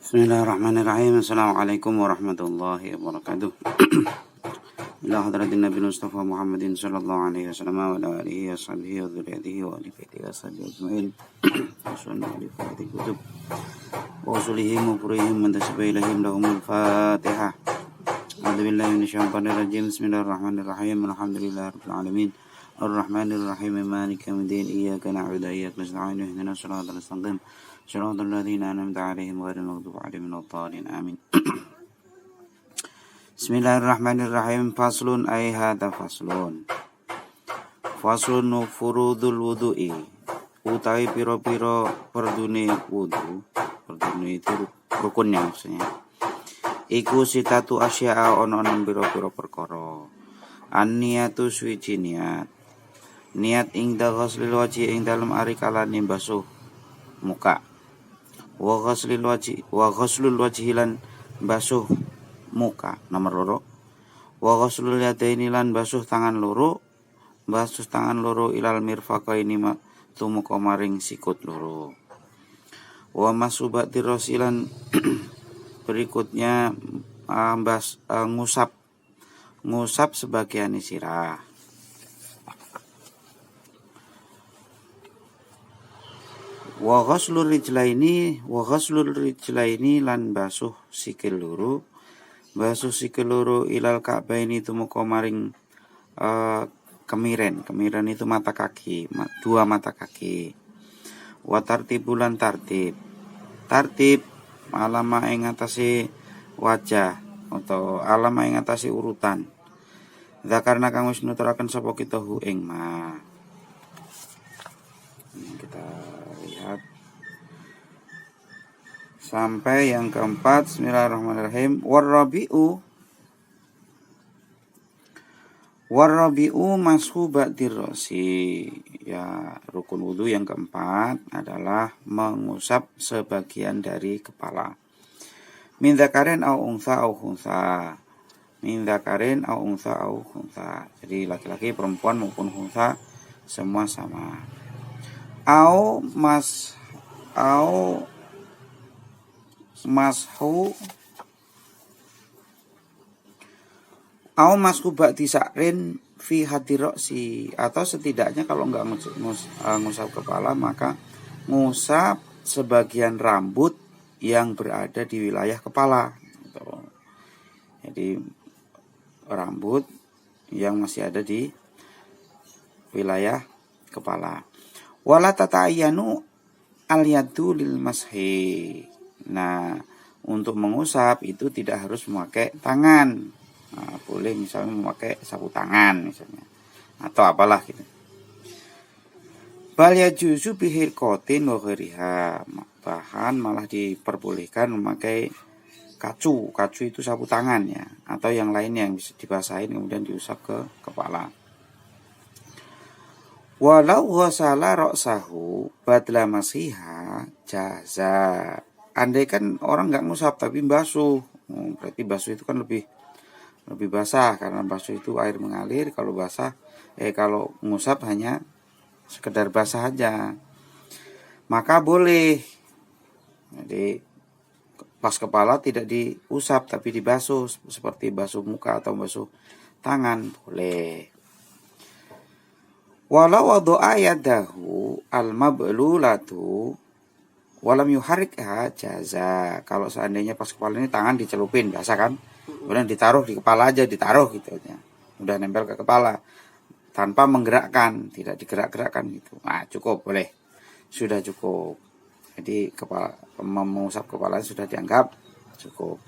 Bismillahirrahmanirrahim. Assalamualaikum warahmatullahi wabarakatuh. Ila hadratin Nabi Mustafa Muhammadin sallallahu alaihi wasallam wa ala alihi wa sahbihi wa dzurriyyatihi wa ali baitihi wa sahbihi ajmain. Assalamu alaikum warahmatullahi wabarakatuh. Wa usulihim wa furihim man tasabba ilahim lahumul Fatihah. A'udzu billahi minasyaitonir rajim. Bismillahirrahmanirrahim. Alhamdulillahirabbil alamin. Ar-Rahmanir-Rahim. Maliki yaumiddin. Iyyaka na'budu wa iyyaka nasta'in. Ihdinas siratal mustaqim. Shiratal ladzina an'amta 'alaihim ghairil maghdubi 'alaihim waladdallin. Amin. Bismillahirrahmanirrahim. Faslun ay hadza faslun. Faslun furudul wudu'i. Utawi piro-piro perdune wudu. Perdune itu rukunnya maksudnya. Iku sitatu asya'a ono piro-piro perkara. An-niyatu suci niat. Niat ing ghuslil wajhi ing dalem ari kalane basuh muka. Wa ghuslul wajhi lan basuh muka nomor loro. Wa ghuslul yadaini lan basuh tangan loro. Basuh tangan loro ilal mirfaqaini tumuka maring sikut loro. Wa masubati rasilan berikutnya ngusap sebagian sirah. Wa ghuslul rijlaini lan basuh sikil loro. Basuh sikil loro ilal ka'baini tumuka maring kemiren. Kemiren itu mata kaki, dua mata kaki. Wa tartibulan tartib. Tartib alama ing atase wajah atau alama ing atase urutan. Zakarna kang wis nuturaken sapa kita hu ing ma. Kita lihat sampai yang keempat. Bismillahirrahmanirrahim. Warrabi'u mashubatir rasi. Ya, rukun wudu yang keempat adalah mengusap sebagian dari kepala. Min dzakarin au untha au khuntha. Min dzakarin au untha au khuntha. Jadi laki-laki, perempuan maupun khuntha semua sama. Au mashu ba'di sa'rin fi hadiroksi, atau setidaknya kalau enggak ngusap kepala maka ngusap sebagian rambut yang berada di wilayah kepala. Jadi rambut yang masih ada di wilayah kepala. Wala tata'ayyanu al-yadu lil mashi. Nah, untuk mengusap itu tidak harus memakai tangan. Nah, boleh misalnya memakai sapu tangan misalnya atau apalah gitu. Bal yajuzu bihirqatin wa ghairiha. Bahkan malah diperbolehkan memakai kacu. Kacu itu sapu tangan ya, atau yang lainnya yang bisa dibasahin kemudian diusap ke kepala. Walau ghasala ra'sahu badla masiha jaza. Andai kan orang nggak ngusap tapi basuh, berarti basuh itu kan lebih basah, karena basuh itu air mengalir. Kalau kalau ngusap hanya sekedar basah aja, maka boleh. Jadi pas kepala tidak diusap tapi dibasuh, seperti basuh muka atau basuh tangan boleh. Walau wadu'a yadahu al-mablulatu walam yuharikha jaza. Kalau seandainya pas kepala ini tangan dicelupin biasa kan, kemudian ditaruh di kepala aja, ditaruh gitu aja, udah nempel ke kepala tanpa menggerakkan, tidak digerak-gerakkan gitu. Nah, cukup, boleh, sudah cukup. Jadi mengusap kepala sudah dianggap cukup.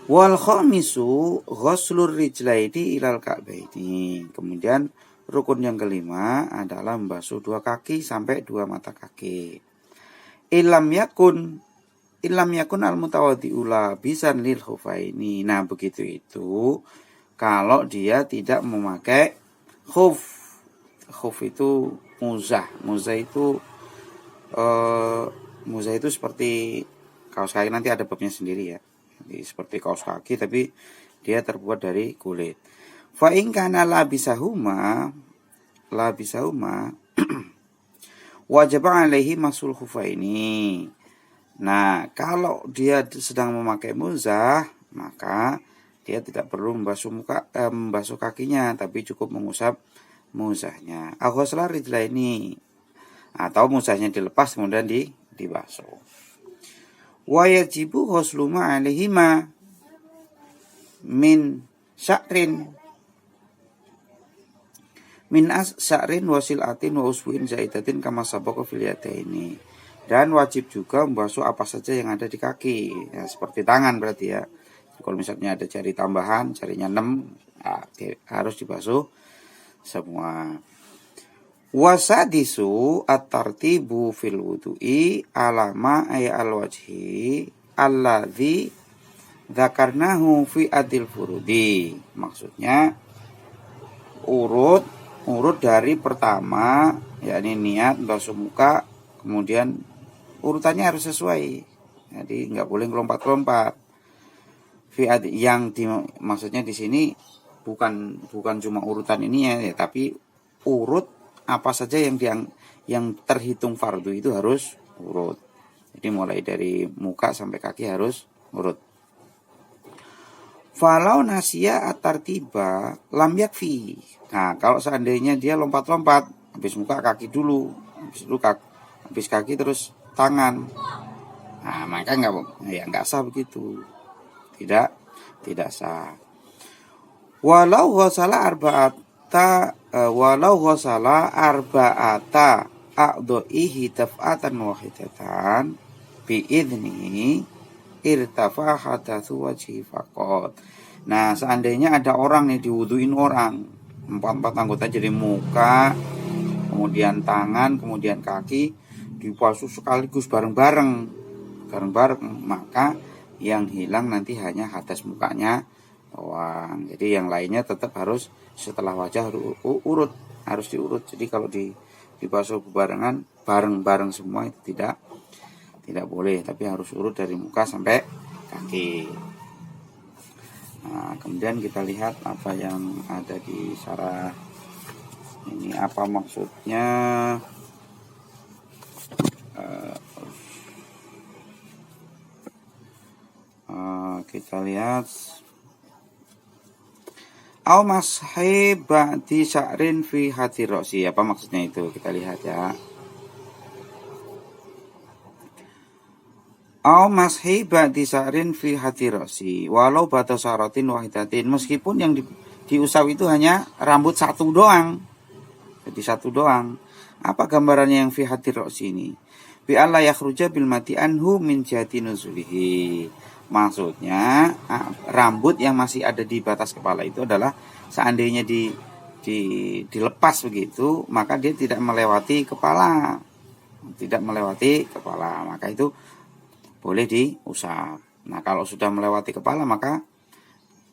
Wal khamisu ghuslur rijlaini ilal ka'baini. Kemudian rukun yang kelima adalah membasuh dua kaki sampai dua mata kaki. Ilam yakun al mutawaddi'u labisan lil khufaini. Nah, begitu itu kalau dia tidak memakai khuf. Khuf itu muzah. Muzah itu seperti kaos kaki, nanti ada babnya sendiri ya. Jadi seperti kaos kaki tapi dia terbuat dari kulit. Fa in kana labisahuma wajib alaihi masul khufaini. Nah, kalau dia sedang memakai muzah, maka dia tidak perlu membasuh kakinya, tapi cukup mengusap muzahnya. Aghosla rijlaini, atau muzahnya dilepas kemudian dibasuh. Wa yajibu ghuslu ma alaihima min sya'rin min sya'rin wasilatin wa usbuin zaidatin kama sabaqa fil yadaini. Dan wajib juga membasuh apa saja yang ada di kaki, ya, seperti tangan berarti ya. Kalau misalnya ada jari tambahan, jarinya 6, nah, harus dibasuh semua. Wasadisu at-tartibu fil wudu'i alama ay al-wajhi alladhi dzakarnahu fi adil furudi. Maksudnya urut dari pertama, yakni niat basuh muka, kemudian urutannya harus sesuai. Jadi nggak boleh lompat-lompat. Maksudnya di sini bukan cuma urutan ini ya, tapi urut apa saja yang terhitung fardu itu harus urut. Jadi mulai dari muka sampai kaki harus urut. Falau nasya at-tartiba lam yakfi. Nah, kalau seandainya dia lompat-lompat, habis muka kaki dulu, habis kaki terus tangan. Nah, maka nggak sah begitu. Tidak sah. Walau ghasala arba'ata a'dha'ihi daf'atan wahidatan bi'idni irtafa hadatsu wajhi faqat. Nah, seandainya ada orang nih diwuduin orang, 4 anggota, jadi muka, kemudian tangan, kemudian kaki dibasuh sekaligus bareng-bareng, maka yang hilang nanti hanya hadas mukanya doang. Jadi yang lainnya tetap harus setelah wajah harus diurut. Jadi kalau dibasuh bebarengan bareng-bareng semua itu tidak boleh, tapi harus urut dari muka sampai kaki. Nah, kemudian kita lihat apa yang ada di syarah ini, apa maksudnya. Kita lihat au mashi ba'di sya'rin fi hati rosi. Apa maksudnya itu? Kita lihat ya. Au mashi ba'di sya'rin fi hati rosi walau bata syaratin wahidatin. Meskipun yang diusap itu hanya rambut satu doang. Jadi satu doang. Apa gambarannya yang fi hati rosi ini? Bi alla yakhruja bil mati anhu min jati nuzulihi. Maksudnya rambut yang masih ada di batas kepala itu adalah seandainya dilepas begitu, maka dia tidak melewati kepala, maka itu boleh diusap. Nah, kalau sudah melewati kepala maka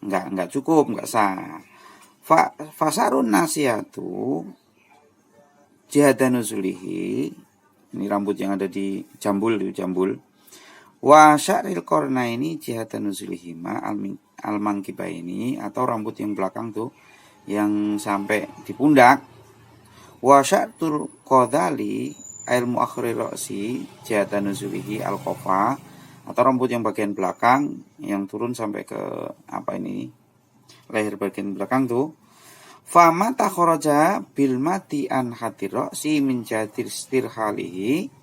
nggak cukup, nggak sah. Fasarun nasiyatu jihada nuzulihi, ini rambut yang ada di jambul. Wa sya'ril qarnaini jihatan nuzulihima al-mankibaini, atau rambut yang belakang tuh yang sampai di pundak. Wa sya'tul qadali ail muakhir ra'si jihatan nuzulihi al-qafa, atau rambut yang bagian belakang yang turun sampai ke leher bagian belakang tuh. Fama takharaja bil mati an hati ra'si min jatir istirhalihi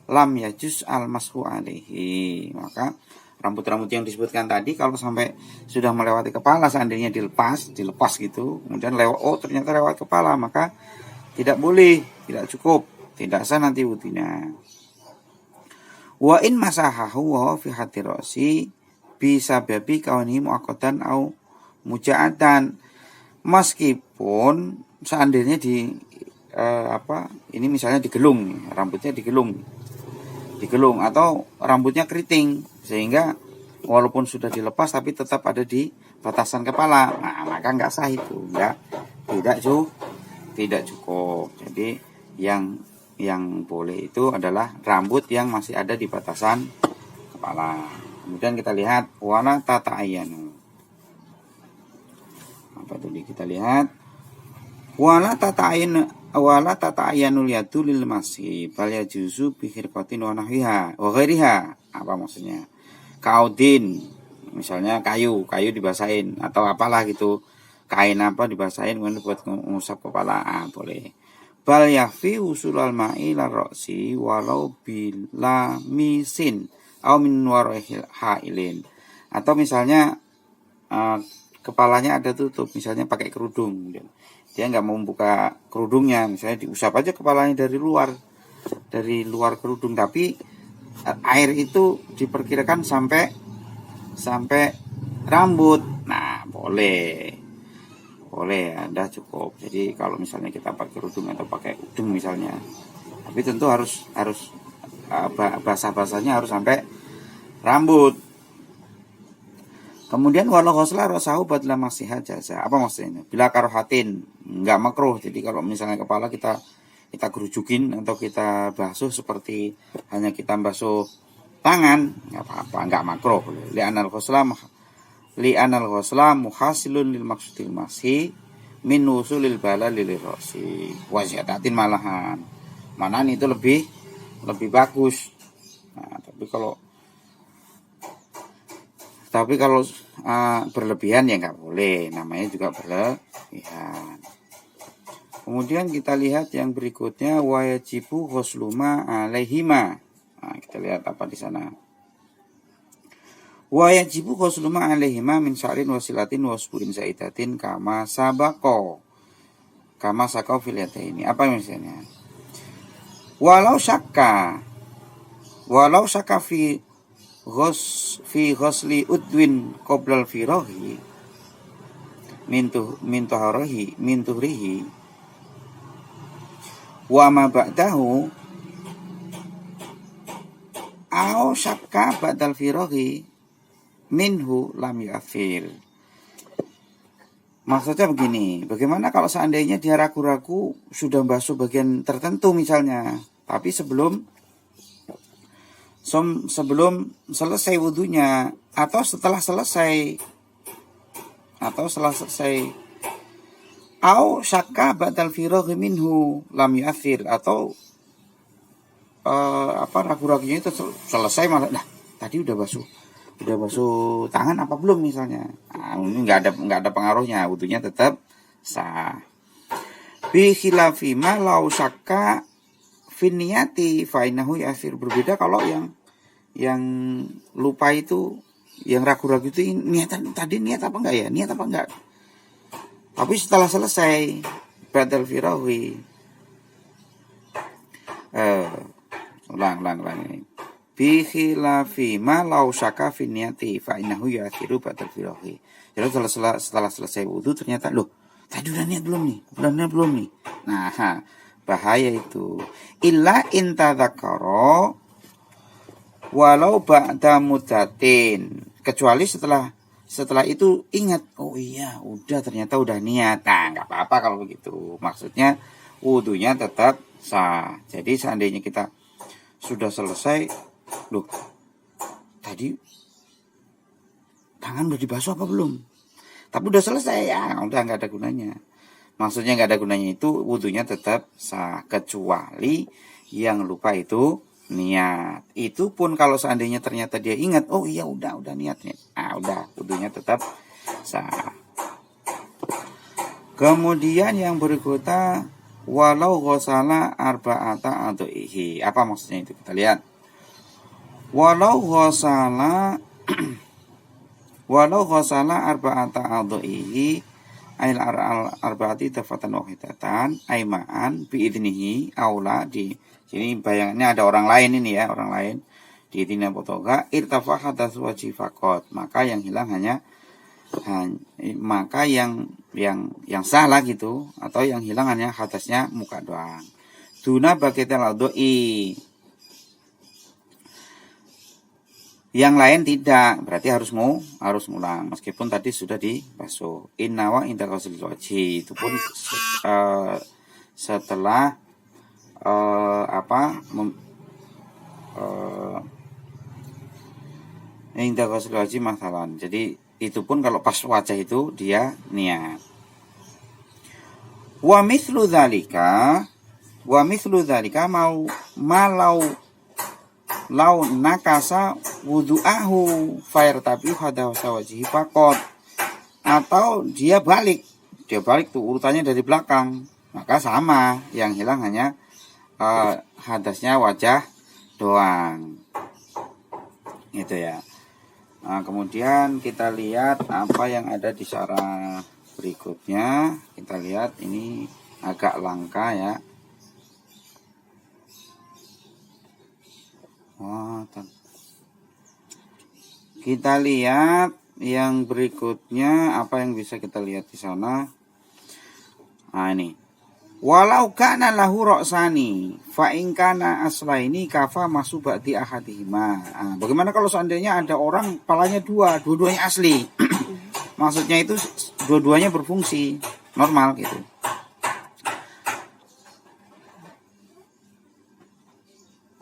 lam yajuz al-mashu alaihi. Maka rambut-rambut yang disebutkan tadi kalau sampai sudah melewati kepala, seandainya dilepas gitu, kemudian ternyata lewat kepala, maka tidak boleh, tidak cukup, tidak sah nanti wudunya. Wa in masahahu wa fi hati ra'si bisa babi kaunihi muaqqatan au muja'atan. Meskipun seandainya ini misalnya digelung, rambutnya digelung atau rambutnya keriting, sehingga walaupun sudah dilepas tapi tetap ada di batasan kepala. Nah, maka nggak sah itu, tidak cukup. Jadi yang boleh itu adalah rambut yang masih ada di batasan kepala. Kemudian kita lihat wala tata'ayyanu. Apa itu kita lihat? Wala tata'ayyanul yadu lil masih bal yajuzu bi khirqatin wa nahwiha wa ghairiha Apa maksudnya? Kaudin, misalnya kayu dibasahin atau apalah gitu. Kain apa dibasahin kemudian buat ngusap kepala, boleh. Bal yakfi usulal ma'i larroksi walau bila misin au min warahil hailin. Atau misalnya kepalanya ada tutup, misalnya pakai kerudung, dia nggak mau buka kerudungnya, misalnya diusap aja kepalanya dari luar kerudung, tapi air itu diperkirakan sampai rambut. Nah, boleh Anda cukup. Jadi kalau misalnya kita pakai kerudung atau pakai udeng misalnya, tapi tentu harus basah-basahnya harus sampai rambut. Kemudian walau ghusla rasahu badla masiha jaza. Apa maksudnya? Bila karohatin, enggak makruh. Jadi kalau misalnya kepala kita gerujukin atau kita basuh seperti hanya kita basuh tangan, enggak apa-apa, enggak makruh. Li'anal ghusla muhasilun lil maksudil masih min usulil bala lil rasi. Wa ziyadatin malahan. Manahan itu lebih bagus. Nah, tapi kalau berlebihan ya nggak boleh, namanya juga berlebihan. Kemudian kita lihat yang berikutnya, wajibu ghusluma alaihima. Nah, kita lihat apa di sana. Wajibu ghusluma alaihima min sya'rin wasilatin wasbu'in zaidatin kama sabako fil yadaini. Apa misalnya? Walau syakka fi ghusli udwin qoblal firahi min tuhrihi wa ma ba'dahu aw syakka ba'dal firahi minhu lam yu'athir. Maksudnya begini, bagaimana kalau seandainya dia ragu-ragu sudah basuh bagian tertentu misalnya, tapi sebelum selesai wudunya atau setelah selesai au syakka ba'dal firaghi minhu lam yu'athir, atau ragu-ragunya itu selesai malah tadi udah basuh tangan apa belum misalnya. Ini enggak ada pengaruhnya, wudunya tetap sah. Bi khilafi ma law syakka finiyati fainahu yasir. Berbeda kalau yang lupa itu, yang ragu-ragu itu tadi niat apa enggak, tapi setelah selesai badal firawi ulang ini bi khilafi ma law syaka finiyati fainahu yasiru badal firawi. Jadi setelah selesai wudu ternyata tadi udah niat belum nih. Nah, bahaya itu. Illa intadzakara walau ba'da muddatin. Kecuali setelah itu ingat, oh iya, ternyata udah niat. Nah, enggak apa-apa kalau begitu. Maksudnya wudunya tetap sah. Jadi seandainya kita sudah selesai, tadi tangan udah dibasuh apa belum? Tapi udah selesai, ya udah enggak ada gunanya. Maksudnya nggak ada gunanya itu, wudunya tetap sah, kecuali yang lupa itu niat. Itu pun kalau seandainya ternyata dia ingat, oh iya udah niat. Udah, wudunya tetap sah. Kemudian yang berikutnya, walau ghusala arba'ata adhihi. Apa maksudnya itu? Kita lihat. Walau ghusala arba'ata adhihi ail arba'ati tafatan wahidatan aima'an biidnihi aula. Di sini bayangannya ada orang lain ini ya, orang lain diidni potoga irtafa hadas wajib fakot, maka yang hilang maka yang salah gitu, atau yang hilang hanya hadasnya muka doang. Duna bagital adoi, yang lain tidak, berarti harus ngulang meskipun tadi sudah dibasuh. Innawa inda ghusl wajhi, itu pun setelah inda ghusl wajhi masalan. Jadi itu pun kalau pas wajah itu dia niat. Wa mithlu dzalika mau malau lau nakasa wudu'ahu fire tapi hadahu sawajihi fakot, atau dia balik tuh urutannya dari belakang, maka sama, yang hilang hanya hadasnya wajah doang gitu ya. Nah, kemudian kita lihat apa yang ada di syarah berikutnya. Kita lihat ini agak langka ya. Kita lihat yang berikutnya, apa yang bisa kita lihat di sana. Nah ini, walau kana lahu ra'sani fa in kana aslaini kafa masubati ahadihima. Nah, bagaimana kalau seandainya ada orang kepalanya dua-duanya asli? Maksudnya itu dua-duanya berfungsi normal gitu.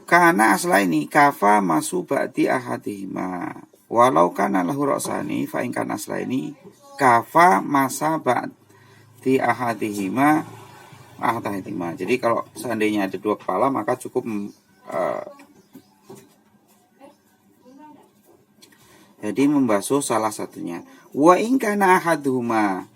Kana aslaini kafa masubati ahadihima. Walau kana lahu ra'sani fa in kana aslaini kafa masabati ahadihima. Jadi kalau seandainya ada dua kepala maka cukup jadi membasuh salah satunya. Wa in kana ahaduhuma,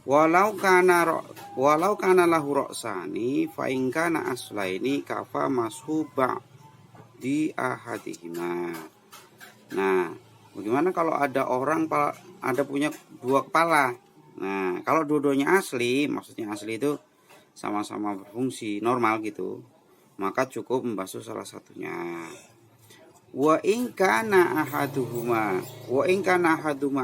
walau kana lahu ra'sani fa in kana aslaini kafa mashuba di ahadihima. Nah, bagaimana kalau ada orang ada punya dua kepala? Nah, kalau dua-duanya asli, maksudnya asli itu sama-sama berfungsi normal gitu, maka cukup membasuh salah satunya. Wa in kana ahaduhuma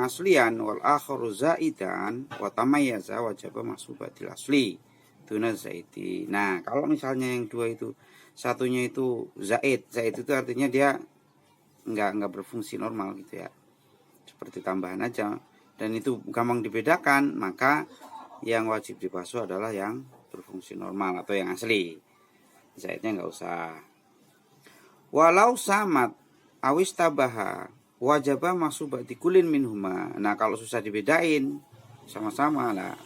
aslian wal akharu zaidan wa tamayyaza wajaba masubatil asli duna zaiti. Nah, kalau misalnya yang dua itu satunya itu zaid itu artinya dia nggak berfungsi normal gitu ya, seperti tambahan aja, dan itu gampang dibedakan, maka yang wajib dibasuh adalah yang berfungsi normal atau yang asli. Zaidnya nggak usah. Walau samat awis tabaha wajaba masubati kulin minhuma. Nah, kalau susah dibedain sama-sama lah,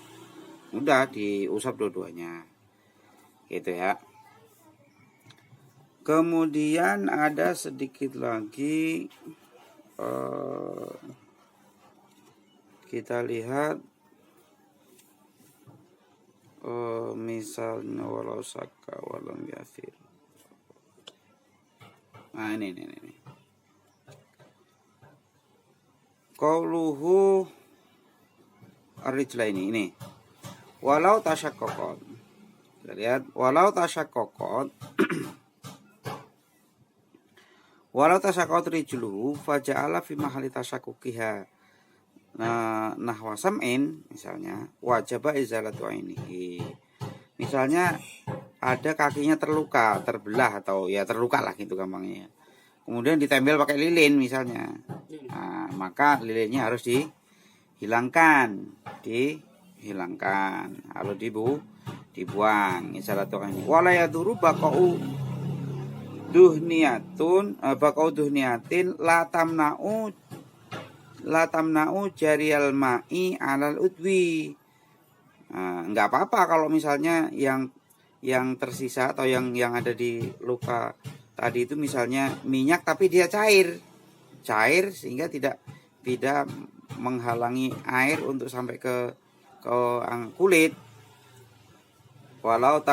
udah diusap dua-duanya gitu ya. Kemudian ada sedikit lagi, kita lihat misalnya walau saka walam yasir. Nah ini. Qauluhu ar-rijlaini ini. Walau tasyaqqaqat. Kita lihat walau tasyaqqaqat walau tasyaqqaqat rijluhu faja'ala fi mahalli tasyaqquqiha nahwa sam'in, misalnya wajaba izalatu ainihi. Misalnya ada kakinya terluka, terbelah atau ya terluka lah gitu gampangnya. Kemudian ditempel pakai lilin misalnya. Nah, maka lilinnya harus dihilangkan. Lalu dibuang. Izalatu ainihi. Wala yaduru baqa'u duhniyatin la tamna'u jariyal ma'i alal udwi. Nah, nggak apa-apa kalau misalnya yang tersisa atau yang ada di luka tadi itu misalnya minyak tapi dia cair sehingga tidak menghalangi air untuk sampai ke kulit. Walau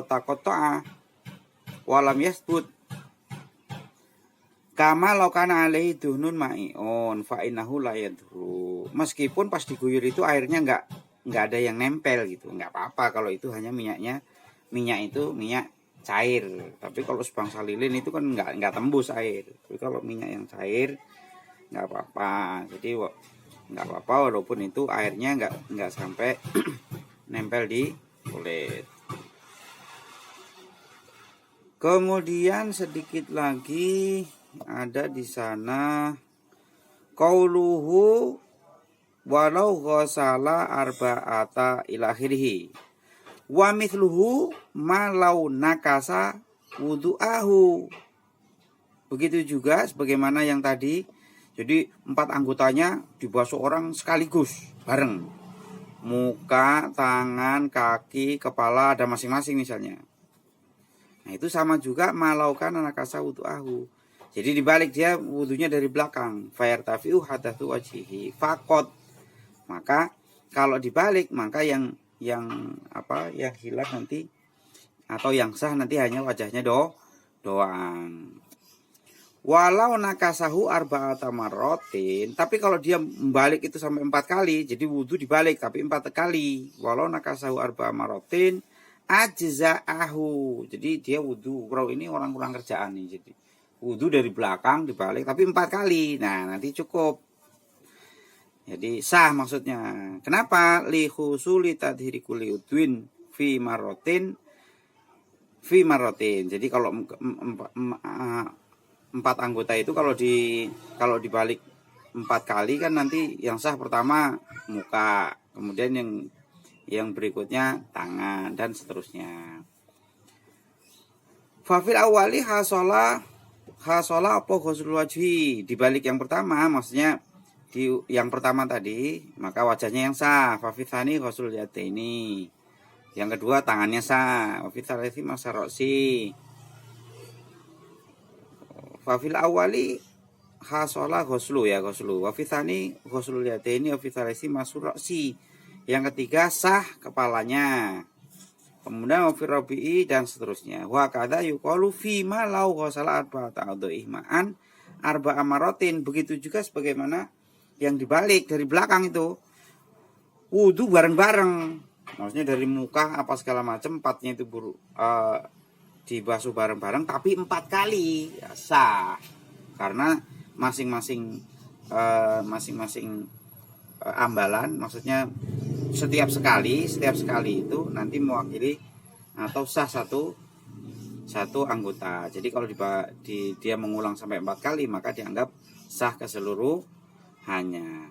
taqatta'a walam yasbut kama laukana alaihi duhnun ma'iun fa innahu la yadhuru. Meskipun pas diguyur itu airnya nggak ada yang nempel gitu, nggak apa-apa kalau itu hanya minyak cair. Tapi kalau sebangsa lilin itu kan nggak tembus air. Tapi kalau minyak yang cair nggak apa-apa. Jadi nggak apa-apa walaupun itu airnya nggak sampai nempel di kulit. Kemudian sedikit lagi ada di sana qauluhu walau ghasala arba'ata ila akhirih wa mithluhu ma law nakasa wudu'ahu. Begitu juga sebagaimana yang tadi, jadi 4 anggotanya dibasuh orang sekaligus bareng. muka, tangan, kaki, kepala ada masing-masing misalnya. Nah itu sama juga malaukan anakasa wudu'ahu. Jadi dibalik, dia wudunya dari belakang. Fayartafi'u hadatsu wajhihi fakot. Maka kalau dibalik, maka yang hilang nanti atau yang sah nanti hanya wajahnya doang. Walau nakasahu arba'ata marrotin, tapi kalau dia membalik itu sampai 4 kali, jadi wudhu dibalik tapi 4 kali. Walau nakasahu arba'a marrotin ajza'ahu. Jadi dia wudhu, kalau ini orang kurang kerjaan nih, jadi wudhu dari belakang dibalik tapi 4 kali. Nah nanti cukup. Jadi sah maksudnya. Kenapa? Li husuli tadhiri kulli udwin fi marrotin. Jadi kalau 4 anggota itu kalau dibalik 4 kali kan nanti yang sah pertama muka, kemudian yang berikutnya tangan dan seterusnya. Fafil awali hasola apa ghuslul wajhi, dibalik yang pertama maksudnya di yang pertama tadi maka wajahnya yang sah. Fafil tsani ghuslul yadaini, yang kedua tangannya sah. Fafil tsalisi masarosi. Fafil awali hasola ghuslu wa fi tsani ghuslul yadaini wa fi tsalisi masurrosi, yang ketiga sah kepalanya, kemudian wa fi rabi'i dan seterusnya. Wa kadza yuqalu fi ma lau ghusala arba'ata adhi'i ma'an arba'a maratin. Begitu juga sebagaimana yang dibalik dari belakang itu wudu bareng-bareng, maksudnya dari muka apa segala macam 4-nya itu dibasuh bareng-bareng tapi 4 kali ya sah, karena masing-masing ambalan, maksudnya setiap sekali itu nanti mewakili atau sah satu anggota. Jadi kalau dia mengulang sampai 4 kali maka dianggap sah keseluruhannya.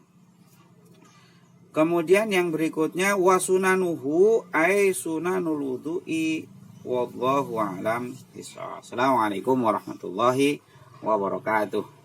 Kemudian yang berikutnya wasunanuhu ay sunanul wudu'i. Wallahu a'lam bishawab. Assalamualaikum warahmatullahi wabarakatuh.